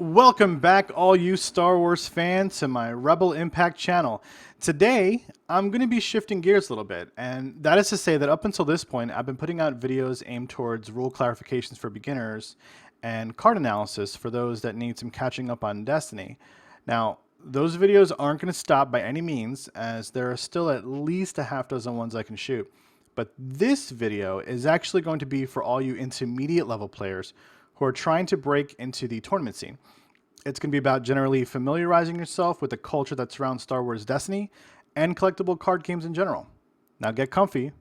Welcome back, all you Star Wars fans, to my Rebel Impact channel. Today, I'm going to be shifting gears a little bit, and that is to say that up until this point, I've been putting out videos aimed towards rule clarifications for beginners and card analysis for those that need some catching up on Destiny. Now, those videos aren't going to stop by any means, as there are still at least a half dozen ones I can shoot. But this video is actually going to be for all you intermediate level players who are trying to break into the tournament scene. It's going to be about generally familiarizing yourself with the culture that surrounds Star Wars Destiny and collectible card games in general. Now get comfy,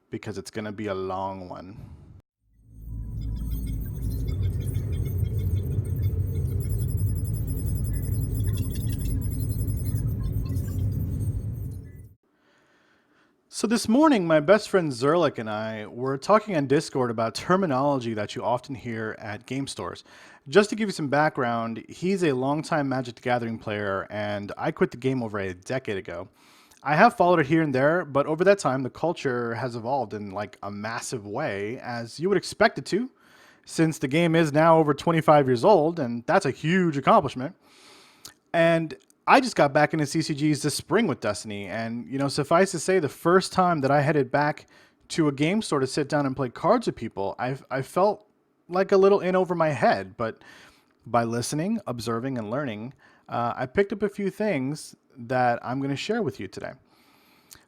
because it's going to be a long one. So this morning, my best friend Zerlik and I were talking on Discord about terminology that you often hear at game stores. Just to give you some background, he's a longtime Magic the Gathering player, and I quit the game over a decade ago. I have followed it here and there, but over that time, the culture has evolved in like a massive way, as you would expect it to, since the game is now over 25 years old, and that's a huge accomplishment. And I just got back into CCGs this spring with Destiny, and suffice to say, the first time that I headed back to a game store to sit down and play cards with people, I felt like a little in over my head. But by listening, observing, and learning, I picked up a few things that I'm going to share with you today.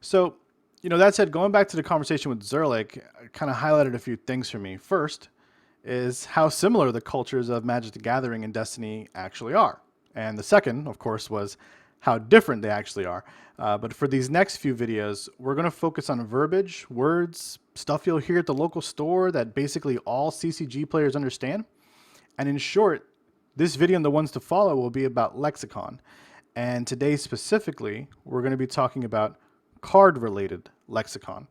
So, that said, going back to the conversation with Zerlik, kind of highlighted a few things for me. First is how similar the cultures of Magic the Gathering and Destiny actually are. And the second, of course, was how different they actually are. But for these next few videos, we're going to focus on verbiage, words, stuff you'll hear at the local store that basically all CCG players understand. And in short, this video and the ones to follow will be about Lexicon. And today specifically, we're going to be talking about card-related Lexicon.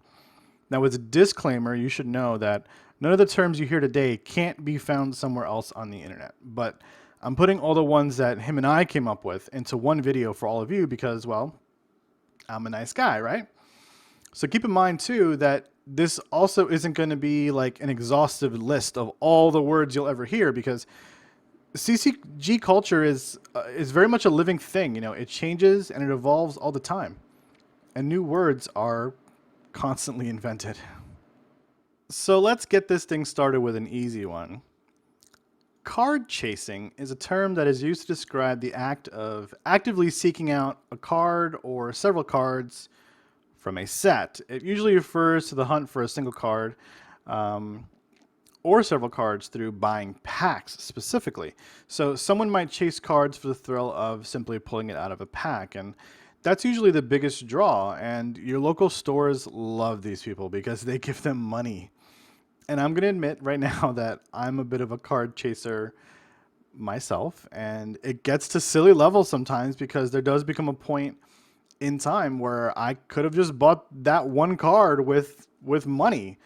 Now, as a disclaimer, you should know that none of the terms you hear today can't be found somewhere else on the internet. But I'm putting all the ones that him and I came up with into one video for all of you because, well, I'm a nice guy, right? So keep in mind, too, that this also isn't going to be like an exhaustive list of all the words you'll ever hear, because CCG culture is very much a living thing. It changes and it evolves all the time. And new words are constantly invented. So let's get this thing started with an easy one. Card chasing is a term that is used to describe the act of actively seeking out a card or several cards from a set. It usually refers to the hunt for a single card or several cards through buying packs specifically. So someone might chase cards for the thrill of simply pulling it out of a pack, and that's usually the biggest draw, and your local stores love these people because they give them money. And I'm going to admit right now that I'm a bit of a card chaser myself, and it gets to silly levels sometimes because there does become a point in time where I could have just bought that one card with money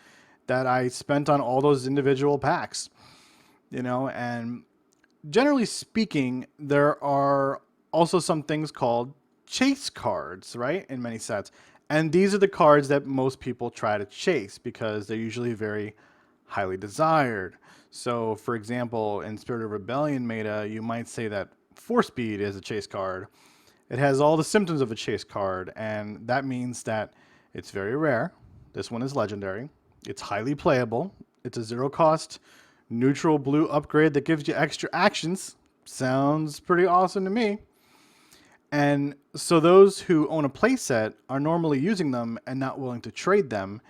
that I spent on all those individual packs, and generally speaking, there are also some things called chase cards, right, in many sets. And these are the cards that most people try to chase because they're usually very highly desired. So, for example, in Spirit of Rebellion meta, you might say that Force Speed is a chase card. It has all the symptoms of a chase card, and that means that it's very rare. This one is legendary. It's highly playable. It's a zero-cost, neutral blue upgrade that gives you extra actions. Sounds pretty awesome to me. And so those who own a playset are normally using them and not willing to trade them,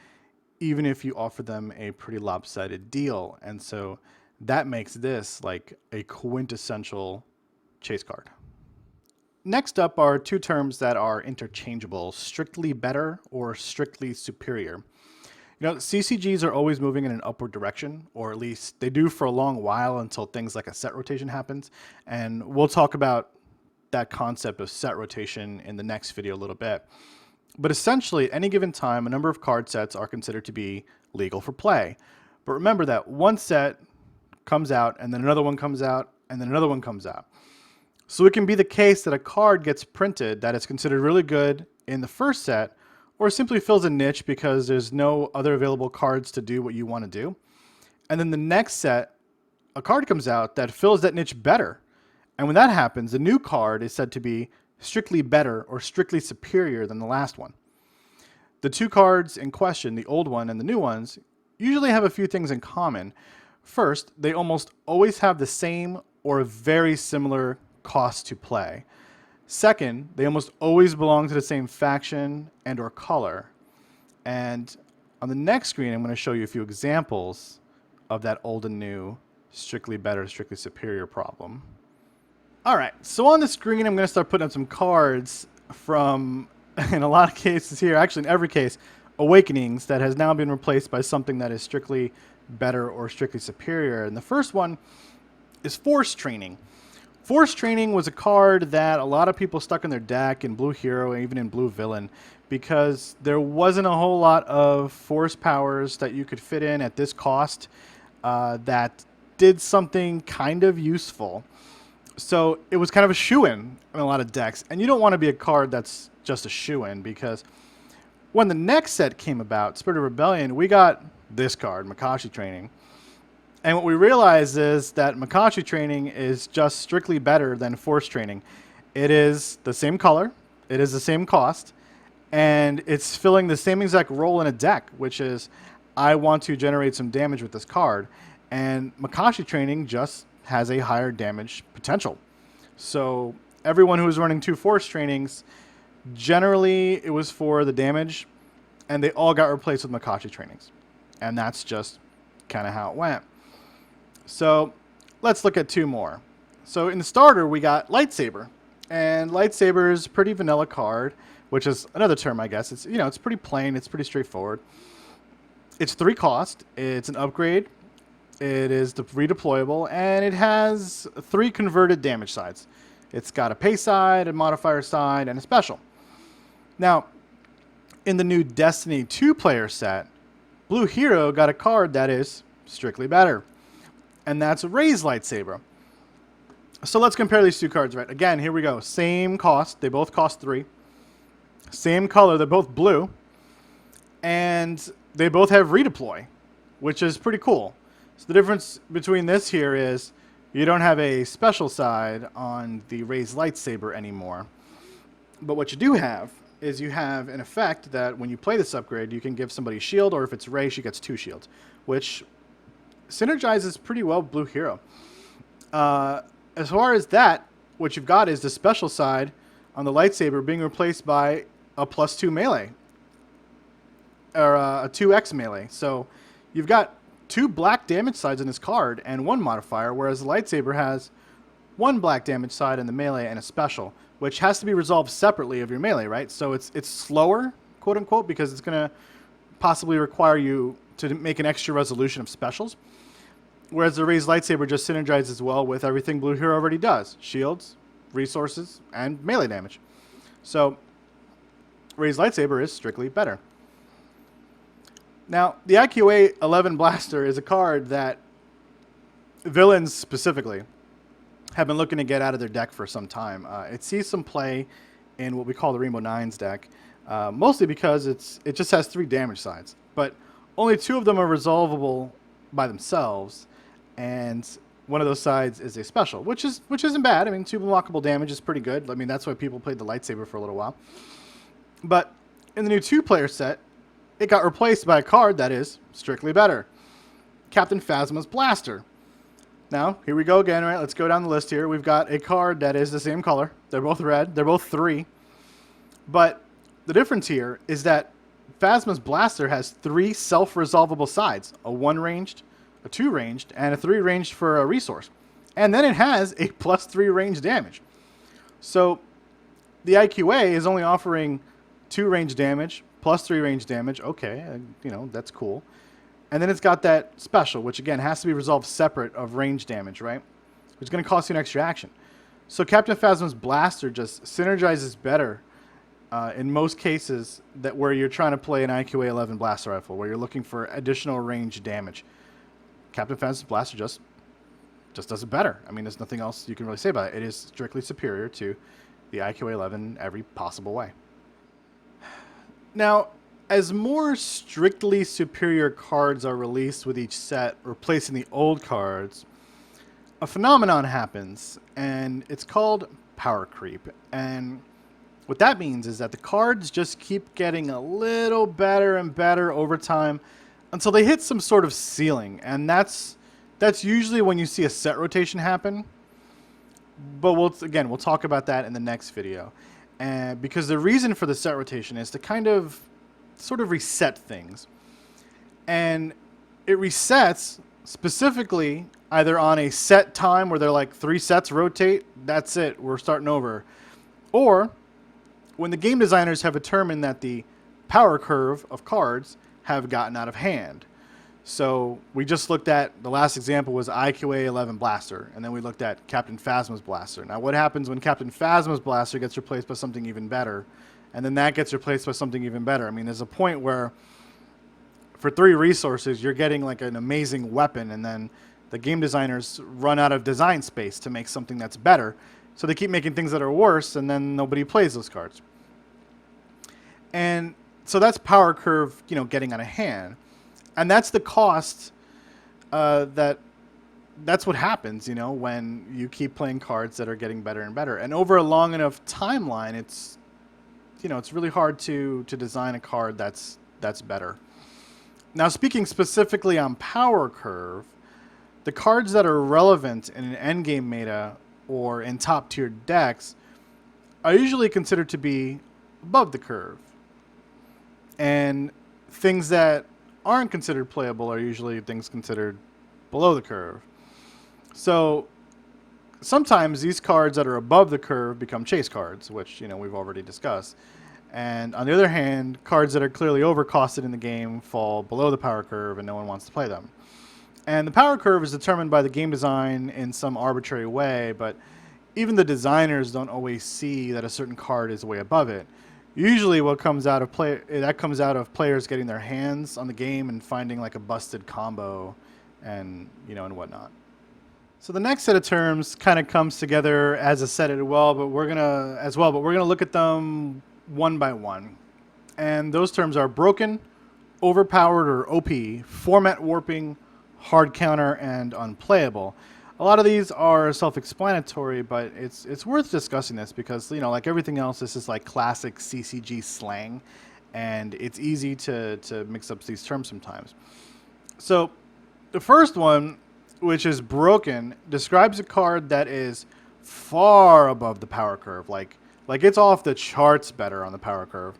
even if you offer them a pretty lopsided deal. And so that makes this like a quintessential chase card. Next up are two terms that are interchangeable: strictly better or strictly superior. CCGs are always moving in an upward direction, or at least they do for a long while until things like a set rotation happens. And we'll talk about that concept of set rotation in the next video a little bit. But essentially, at any given time, a number of card sets are considered to be legal for play. But remember that one set comes out, and then another one comes out, and then another one comes out. So it can be the case that a card gets printed that is considered really good in the first set, or simply fills a niche because there's no other available cards to do what you want to do. And then the next set, a card comes out that fills that niche better, And when that happens, the new card is said to be strictly better or strictly superior than the last one. The two cards in question, the old one and the new ones, usually have a few things in common. First, they almost always have the same or a very similar cost to play. Second, they almost always belong to the same faction and or color. And on the next screen, I'm going to show you a few examples of that old and new, strictly better, strictly superior problem. All right, so on the screen, I'm going to start putting up some cards from, in a lot of cases here, actually in every case, Awakenings that has now been replaced by something that is strictly better or strictly superior. And the first one is Force Training. Force Training was a card that a lot of people stuck in their deck in Blue Hero and even in Blue Villain because there wasn't a whole lot of force powers that you could fit in at this cost that did something kind of useful. So it was kind of a shoo-in in a lot of decks. And you don't want to be a card that's just a shoo-in because when the next set came about, Spirit of Rebellion, we got this card, Makashi Training. And what we realized is that Makashi Training is just strictly better than Force Training. It is the same color, it is the same cost, and it's filling the same exact role in a deck, which is I want to generate some damage with this card. And Makashi Training just has a higher damage potential. So everyone who was running two Force Trainings, generally it was for the damage, and they all got replaced with Makashi Trainings. And that's just kind of how it went. So let's look at two more. So in the starter, we got Lightsaber. And Lightsaber is a pretty vanilla card, which is another term, I guess. It's, you know, it's pretty plain. It's pretty straightforward. It's 3 cost. It's an upgrade. It is redeployable. And it has 3 converted damage sides. It's got a pay side, a modifier side, and a special. Now, in the new Destiny 2-player set, Blue Hero got a card that is strictly better. And that's Ray's Lightsaber. So let's compare these two cards, right? Again, here we go. Same cost. They both cost 3. Same color. They're both blue. And they both have redeploy, which is pretty cool. So the difference between this here is you don't have a special side on the Ray's Lightsaber anymore. But what you do have is you have an effect that when you play this upgrade, you can give somebody a shield, or if it's Ray, she gets 2 shields, which synergizes pretty well with Blue Hero. As far as that, what you've got is the special side on the lightsaber being replaced by a +2 melee, or a 2x melee. So you've got 2 black damage sides in this card and 1 modifier, whereas the lightsaber has 1 black damage side in the melee and a special, which has to be resolved separately of your melee, right? So it's slower, quote unquote, because it's going to possibly require you to make an extra resolution of specials. Whereas the Ray's Lightsaber just synergizes well with everything Blue Hero already does. Shields, resources, and melee damage. So Ray's Lightsaber is strictly better. Now, the IQA 11 Blaster is a card that villains specifically have been looking to get out of their deck for some time. It sees some play in what we call the Rainbow Nines deck, mostly because it just has 3 damage sides. But only 2 of them are resolvable by themselves, and one of those sides is a special, which isn't bad. I mean, 2 blockable damage is pretty good. I mean, that's why people played the lightsaber for a little while. But in the new 2-player set, it got replaced by a card that is strictly better. Captain Phasma's Blaster. Now, here we go again, right? Let's go down the list here. We've got a card that is the same color. They're both red. They're both 3. But the difference here is that Phasma's Blaster has 3 self-resolvable sides. A 1 ranged, a 2 ranged, and a 3 ranged for a resource. And then it has a +3 range damage. So the IQA is only offering 2 range damage, +3 range damage. Okay, you know, that's cool. And then it's got that special, which again has to be resolved separate of range damage, right? Which is going to cost you an extra action. So Captain Phasma's Blaster just synergizes better in most cases where you're trying to play an IQA 11 blaster rifle, where you're looking for additional range damage. Captain Phasma's Blaster just does it better. I mean, there's nothing else you can really say about it. It is strictly superior to the IQA 11 every possible way. Now, as more strictly superior cards are released with each set, replacing the old cards, a phenomenon happens, and it's called power creep. And what that means is that the cards just keep getting a little better and better over time until they hit some sort of ceiling, and that's usually when you see a set rotation happen. But we'll talk about that in the next video, and because the reason for the set rotation is to kind of sort of reset things, and it resets specifically either on a set time where they're like 3 sets rotate, that's it, we're starting over, or when the game designers have determined that the power curve of cards have gotten out of hand. So we just looked at, the last example was IQA 11 Blaster, and then we looked at Captain Phasma's Blaster. Now what happens when Captain Phasma's Blaster gets replaced by something even better, and then that gets replaced by something even better? I mean, there's a point where for 3 resources, you're getting like an amazing weapon, and then the game designers run out of design space to make something that's better. So they keep making things that are worse, and then nobody plays those cards. And so that's power curve, getting out of hand. And that's the cost that's what happens, when you keep playing cards that are getting better and better. And over a long enough timeline, it's really hard to design a card that's better. Now, speaking specifically on power curve, the cards that are relevant in an endgame meta or in top tier decks are usually considered to be above the curve. And things that aren't considered playable are usually things considered below the curve. So sometimes these cards that are above the curve become chase cards, which we've already discussed. And on the other hand, cards that are clearly overcosted in the game fall below the power curve and no one wants to play them. And the power curve is determined by the game design in some arbitrary way, but even the designers don't always see that a certain card is way above it. Usually what comes out of comes out of players getting their hands on the game and finding like a busted combo and and whatnot. So the next set of terms kind of comes together as a set as well, but we're gonna look at them one by one. And those terms are broken, overpowered or OP, format warping, hard counter, and unplayable. A lot of these are self-explanatory, but it's worth discussing this because like everything else, this is like classic CCG slang, and it's easy to mix up these terms sometimes. So the first one, which is broken, describes a card that is far above the power curve, like it's off the charts better on the power curve,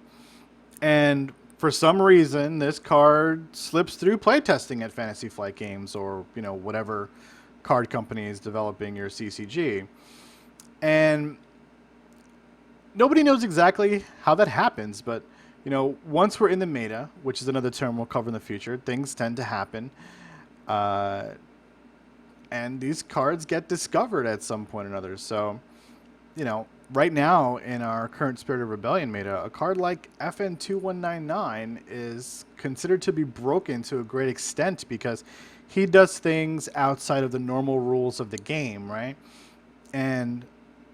and for some reason this card slips through playtesting at Fantasy Flight Games or whatever card company is developing your CCG, and nobody knows exactly how that happens, but once we're in the meta, which is another term we'll cover in the future, things tend to happen, and these cards get discovered at some point or another. So right now in our current Spirit of Rebellion meta, a card like FN2199 is considered to be broken to a great extent because he does things outside of the normal rules of the game, right? And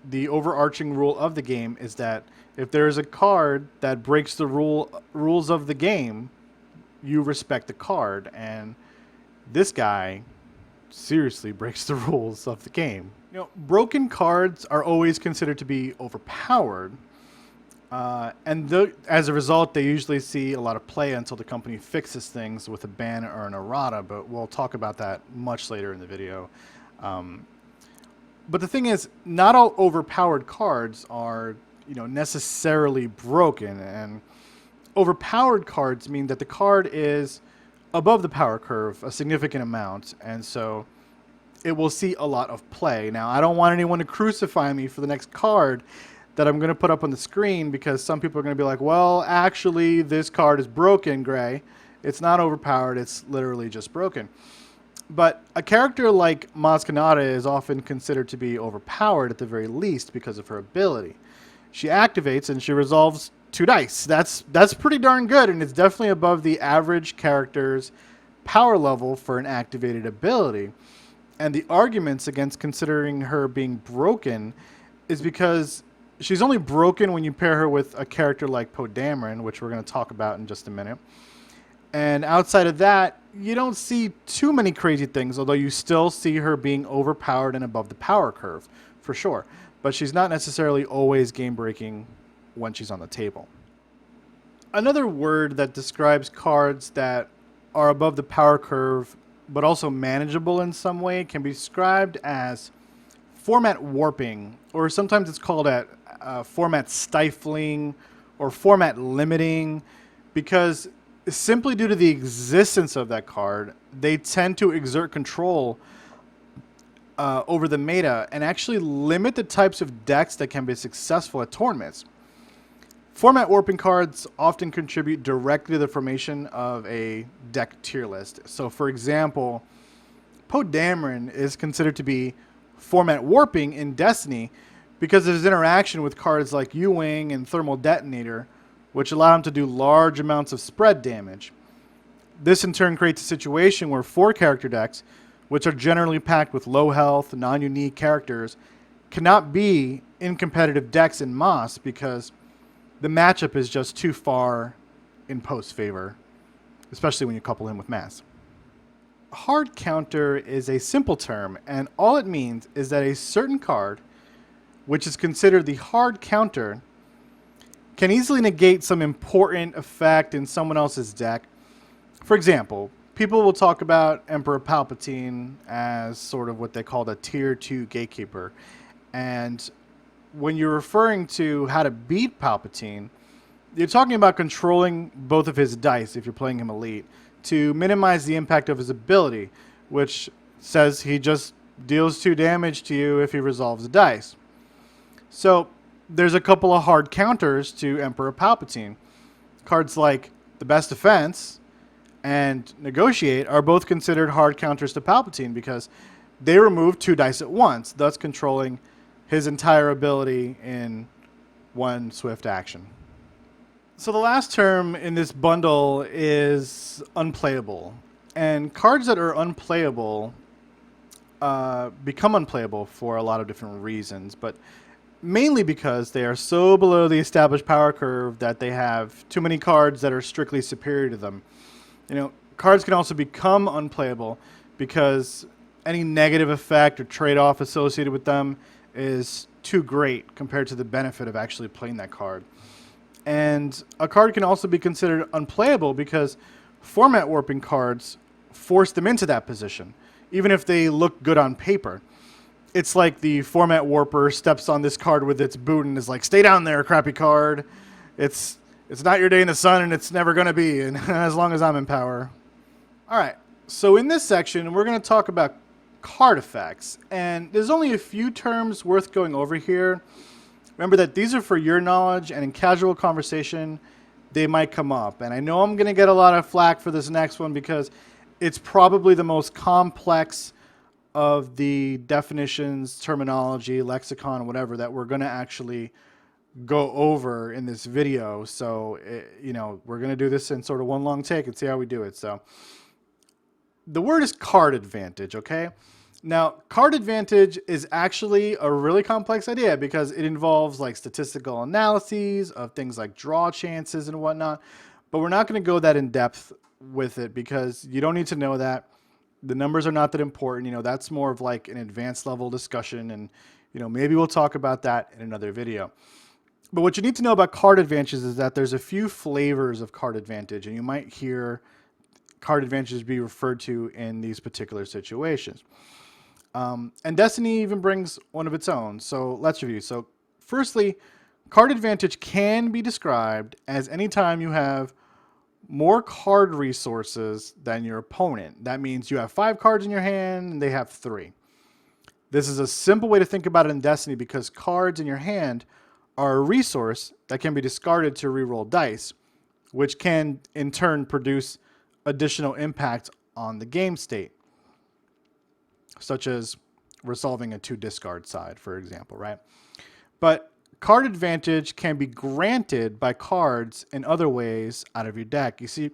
the overarching rule of the game is that if there is a card that breaks the rules of the game, you respect the card. And this guy seriously breaks the rules of the game. Broken cards are always considered to be overpowered. As a result, they usually see a lot of play until the company fixes things with a ban or an errata, but we'll talk about that much later in the video. But the thing is, not all overpowered cards are necessarily broken, and overpowered cards mean that the card is above the power curve a significant amount, and so it will see a lot of play. Now, I don't want anyone to crucify me for the next card that I'm going to put up on the screen, because some people are going to be like, well, actually, this card is broken, Gray. It's not overpowered. It's literally just broken. But a character like Maz Kanata is often considered to be overpowered at the very least because of her ability. She activates and she resolves 2 dice. That's pretty darn good, and it's definitely above the average character's power level for an activated ability. And the arguments against considering her being broken is because she's only broken when you pair her with a character like Poe Dameron, which we're going to talk about in just a minute. And outside of that, you don't see too many crazy things, although you still see her being overpowered and above the power curve, for sure. But she's not necessarily always game breaking when she's on the table. Another word that describes cards that are above the power curve but also manageable in some way can be described as format warping, or sometimes it's called format stifling or format limiting, because simply due to the existence of that card, they tend to exert control over the meta and actually limit the types of decks that can be successful at tournaments. Format warping cards often contribute directly to the formation of a deck tier list. So, for example, Poe Dameron is considered to be format warping in Destiny because of his interaction with cards like U-Wing and Thermal Detonator, which allow him to do large amounts of spread damage. This in turn creates a situation where 4-character decks, which are generally packed with low health, non-unique characters, cannot be in competitive decks in Moss because the matchup is just too far in Poe's favor, especially when you couple him with Mass. Hard counter is a simple term, and all it means is that a certain card, which is considered the hard counter, can easily negate some important effect in someone else's deck. For example, people will talk about Emperor Palpatine as sort of what they call a tier 2 gatekeeper. And when you're referring to how to beat Palpatine, you're talking about controlling both of his dice if you're playing him elite to minimize the impact of his ability, which says he just deals 2 damage to you if he resolves the dice. So there's a couple of hard counters to Emperor Palpatine. Cards like the Best Defense and Negotiate are both considered hard counters to Palpatine because they remove 2 dice at once, thus controlling his entire ability in one swift action. So the last term in this bundle is unplayable. And cards that are unplayable become unplayable for a lot of different reasons, but mainly because they are so below the established power curve that they have too many cards that are strictly superior to them. You know, cards can also become unplayable because any negative effect or trade-off associated with them is too great compared to the benefit of actually playing that card. And a card can also be considered unplayable because format warping cards force them into that position, even if they look good on paper. It's like the format warper steps on this card with its boot and is like, "Stay down there, crappy card. It's not your day in the sun, and it's never going to be, and as long as I'm in power." All right, so in this section, we're going to talk about card effects, and there's only a few terms worth going over here. Remember that these are for your knowledge, and in casual conversation, they might come up. And I know I'm going to get a lot of flack for this next one because it's probably the most complex of the definitions, terminology, lexicon, whatever, that we're going to actually go over in this video. So, we're going to do this in sort of one long take and see how we do it. So the word is card advantage, okay? Now, card advantage is actually a really complex idea because it involves like statistical analyses of things like draw chances and whatnot, but we're not going to go that in depth with it because you don't need to know that. The numbers are not that important. That's more of like an advanced level discussion, and maybe we'll talk about that in another video. But what you need to know about card advantages is that there's a few flavors of card advantage, and you might hear card advantages be referred to in these particular situations. And Destiny even brings one of its own. So let's review. So firstly, card advantage can be described as any time you have more card resources than your opponent. That means you have 5 cards in your hand and they have 3. This is a simple way to think about it in Destiny because cards in your hand are a resource that can be discarded to reroll dice, which can in turn produce additional impact on the game state, such as resolving a 2 discard side, for example, right? But card advantage can be granted by cards in other ways out of your deck. You see,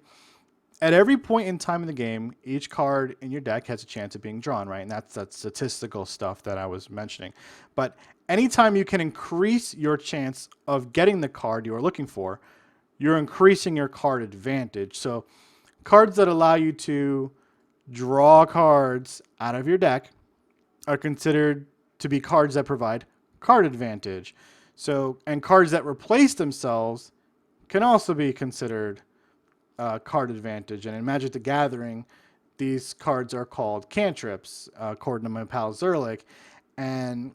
at every point in time in the game, each card in your deck has a chance of being drawn, right? And that's that statistical stuff that I was mentioning. But anytime you can increase your chance of getting the card you are looking for, you're increasing your card advantage. So Cards that allow you to draw cards out of your deck are considered to be cards that provide card advantage. So, and cards that replace themselves can also be considered card advantage. And in Magic the Gathering, these cards are called cantrips, according to my pal Zerlik. And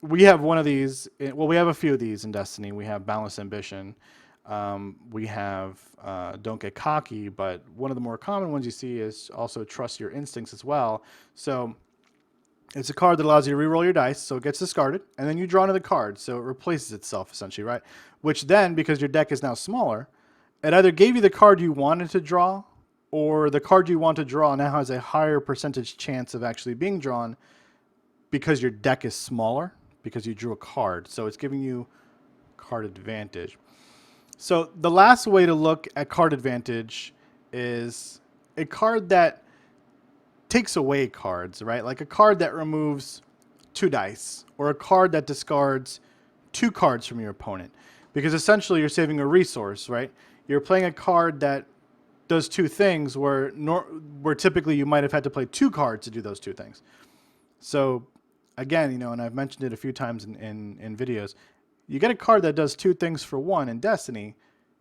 we have one of these. Well, we have a few of these in Destiny. We have Boundless Ambition. We have Don't Get Cocky, but one of the more common ones you see is also Trust Your Instincts as well. So it's a card that allows you to reroll your dice, so it gets discarded, and then you draw another card, so it replaces itself essentially, right? Which then, because your deck is now smaller, it either gave you the card you wanted to draw, or the card you want to draw now has a higher percentage chance of actually being drawn because your deck is smaller, because you drew a card. So it's giving you card advantage. So the last way to look at card advantage is a card that takes away cards, right? Like a card that removes 2 dice, or a card that discards 2 cards from your opponent. Because essentially you're saving a resource, right? You're playing a card that does 2 things where typically you might have had to play 2 cards to do those 2 things. So again, and I've mentioned it a few times in videos, you get a card that does 2 things for 1 in Destiny,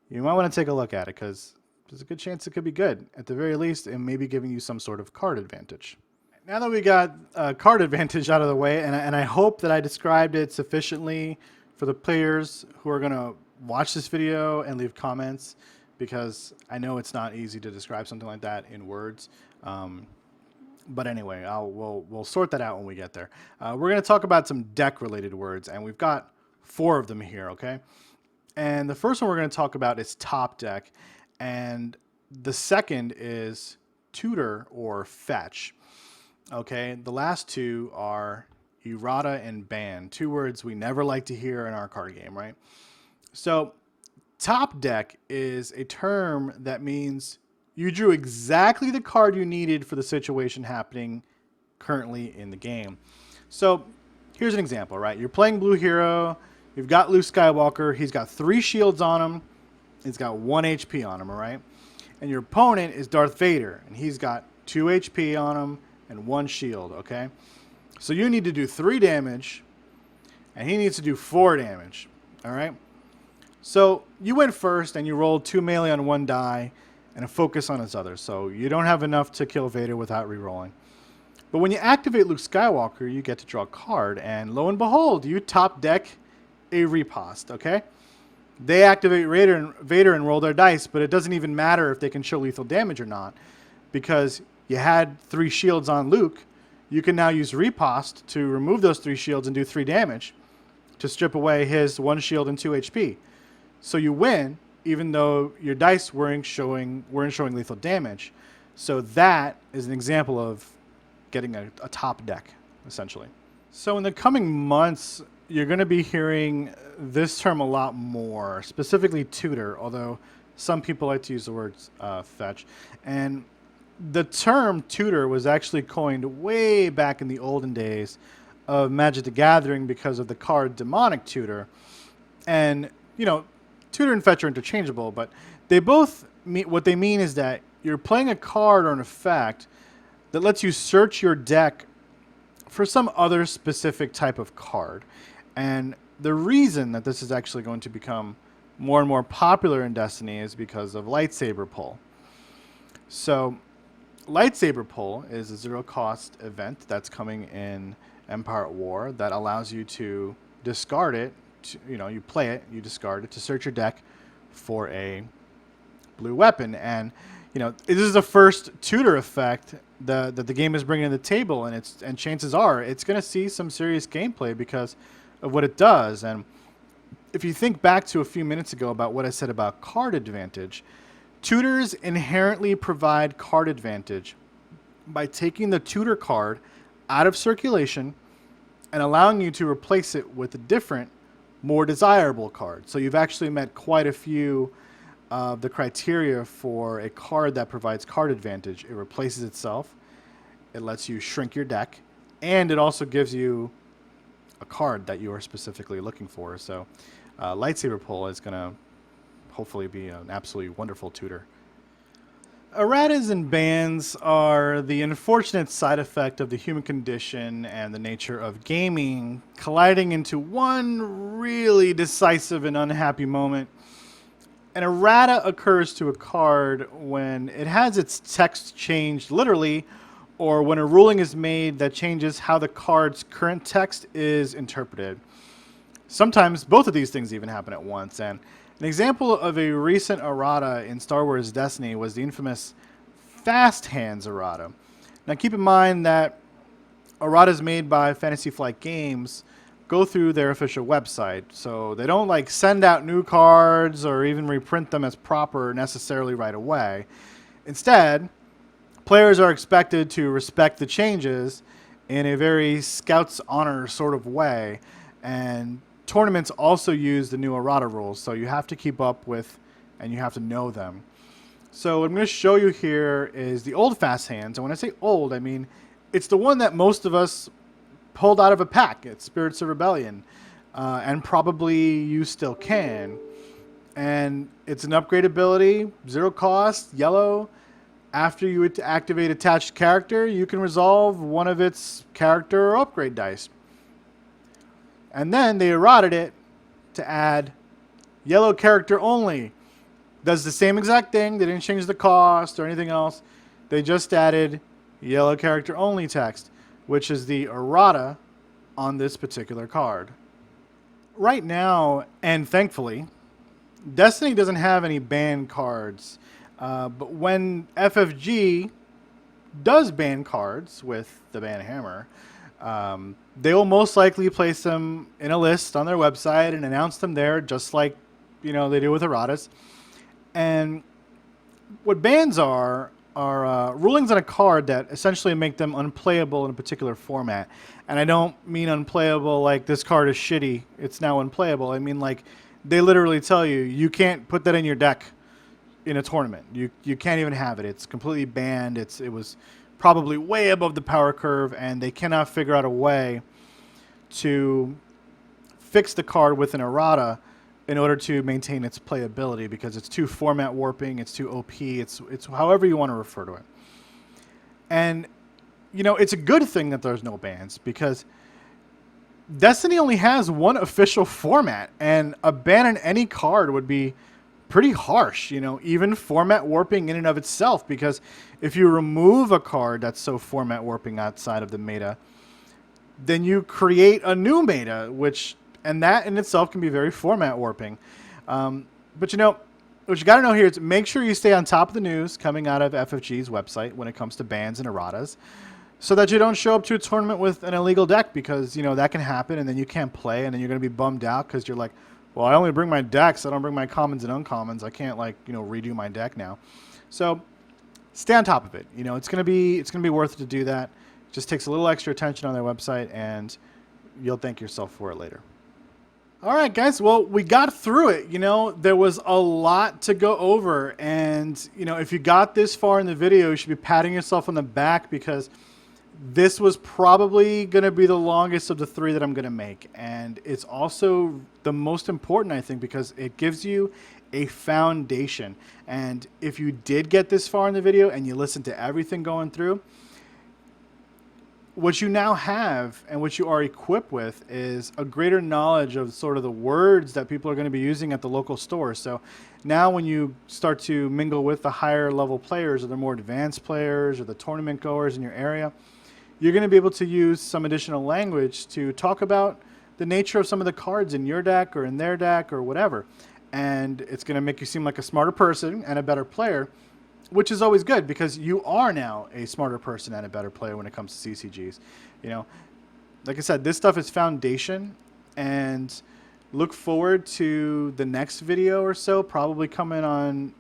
you might want to take a look at it because there's a good chance it could be good. At the very least, it may be giving you some sort of card advantage. Now that we got card advantage out of the way, and I hope that I described it sufficiently for the players who are going to watch this video and leave comments, because I know it's not easy to describe something like that in words. But anyway, we'll sort that out when we get there. We're going to talk about some deck-related words, and we've got 4 of them here, okay? And the first one we're going to talk about is top deck. And the second is tutor or fetch. Okay, the last 2 are errata and ban, 2 words we never like to hear in our card game, right? So top deck is a term that means you drew exactly the card you needed for the situation happening currently in the game. So here's an example, right? You're playing blue hero, you've got Luke Skywalker, he's got 3 shields on him, he's got 1 HP on him, all right? And your opponent is Darth Vader, and he's got 2 HP on him and 1 shield, okay? So you need to do 3 damage, and he needs to do 4 damage, all right? So you went first, and you rolled 2 melee on 1 die and a focus on his other, so you don't have enough to kill Vader without rerolling. But when you activate Luke Skywalker, you get to draw a card, and lo and behold, you top deck a riposte, okay? They activate Vader and roll their dice, but it doesn't even matter if they can show lethal damage or not, because you had 3 shields on Luke. You can now use riposte to remove those 3 shields and do 3 damage to strip away his 1 shield and 2 HP. So you win, even though your dice weren't showing lethal damage. So that is an example of getting a top deck, essentially. So in the coming months, you're going to be hearing this term a lot more, specifically tutor, although some people like to use the word fetch. And the term tutor was actually coined way back in the olden days of Magic the Gathering because of the card Demonic Tutor. And, tutor and fetch are interchangeable, but they both mean, what they mean is that you're playing a card or an effect that lets you search your deck for some other specific type of card. And the reason that this is actually going to become more and more popular in Destiny is because of lightsaber pull. So lightsaber pull is a 0-cost event that's coming in Empire at War that allows you to discard it. You play it, you discard it to search your deck for a blue weapon. And this is the first tutor effect that the game is bringing to the table, and chances are it's going to see some serious gameplay because of what it does. And if you think back to a few minutes ago about what I said about card advantage, tutors inherently provide card advantage by taking the tutor card out of circulation and allowing you to replace it with a different, more desirable card. So you've actually met quite a few of the criteria for a card that provides card advantage. It replaces itself, it lets you shrink your deck, and it also gives you a card that you are specifically looking for. So lightsaber pull is going to hopefully be an absolutely wonderful tutor. Erratas and bans are the unfortunate side effect of the human condition and the nature of gaming colliding into one really decisive and unhappy moment. An errata occurs to a card when it has its text changed literally, or when a ruling is made that changes how the card's current text is interpreted. Sometimes both of these things even happen at once, and an example of a recent errata in Star Wars Destiny was the infamous Fast Hands errata. Now keep in mind that erratas made by Fantasy Flight Games go through their official website, so they don't like send out new cards or even reprint them as proper necessarily right away. Instead, players are expected to respect the changes in a very Scouts honor sort of way, and tournaments also use the new errata rules, so you have to keep up with and you have to know them. So what I'm going to show you here is the old Fast Hands, and when I say old, I mean it's the one that most of us pulled out of a pack. It's Spirits of Rebellion, and probably you still can. And it's an upgrade ability, 0 cost, yellow. After you activate attached character, you can resolve one of its character or upgrade dice. And then they errated it to add yellow character only. Does the same exact thing. They didn't change the cost or anything else. They just added yellow character only text, which is the errata on this particular card. Right now, and thankfully, Destiny doesn't have any banned cards. But when FFG does ban cards with the ban hammer, they will most likely place them in a list on their website and announce them there, just like they do with erratas. And what bans are rulings on a card that essentially make them unplayable in a particular format. And I don't mean unplayable like this card is shitty, it's now unplayable. I mean like they literally tell you you can't put that in your deck in a tournament. You can't even have it. It's completely banned. It was probably way above the power curve, and they cannot figure out a way to fix the card with an errata in order to maintain its playability, because it's too format warping, it's too OP, it's however you want to refer to it. And it's a good thing that there's no bans, because Destiny only has one official format, and a ban on any card would be pretty harsh, even format warping in and of itself, because if you remove a card that's so format warping outside of the meta, then you create a new meta, and that in itself can be very format warping. But what you got to know here is make sure you stay on top of the news coming out of FFG's website when it comes to bans and erratas, so that you don't show up to a tournament with an illegal deck, because that can happen, and then you can't play, and then you're going to be bummed out because you're like, well, I only bring my decks, I don't bring my commons and uncommons. I can't redo my deck now. So stay on top of it. It's gonna be worth it to do that. It just takes a little extra attention on their website, and you'll thank yourself for it later. All right, guys. Well, we got through it. There was a lot to go over, and if you got this far in the video, you should be patting yourself on the back, because this was probably going to be the longest of the 3 that I'm going to make. And it's also the most important, I think, because it gives you a foundation. And if you did get this far in the video and you listened to everything going through, what you now have and what you are equipped with is a greater knowledge of sort of the words that people are going to be using at the local store. So now when you start to mingle with the higher level players, or the more advanced players, or the tournament goers in your area, you're going to be able to use some additional language to talk about the nature of some of the cards in your deck or in their deck or whatever. And it's going to make you seem like a smarter person and a better player, which is always good, because you are now a smarter person and a better player when it comes to CCGs. Like I said, this stuff is foundation, and look forward to the next video or so, probably coming on,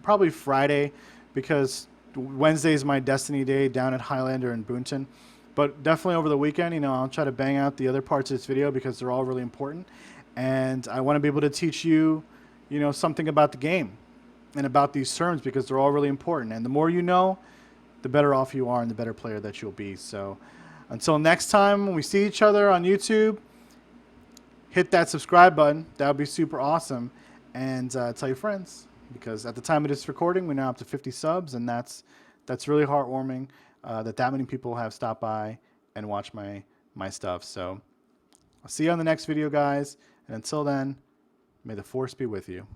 probably Friday, because Wednesday is my Destiny day down at Highlander and Boonton. But definitely over the weekend, I'll try to bang out the other parts of this video, because they're all really important. And I want to be able to teach you, something about the game and about these terms, because they're all really important. And the more you know, the better off you are and the better player that you'll be. So until next time, when we see each other on YouTube, hit that subscribe button. That would be super awesome. And tell your friends. because at the time of this recording, we're now up to 50 subs, and that's really heartwarming that many people have stopped by and watched my stuff. So I'll see you on the next video, guys, and until then, may the force be with you.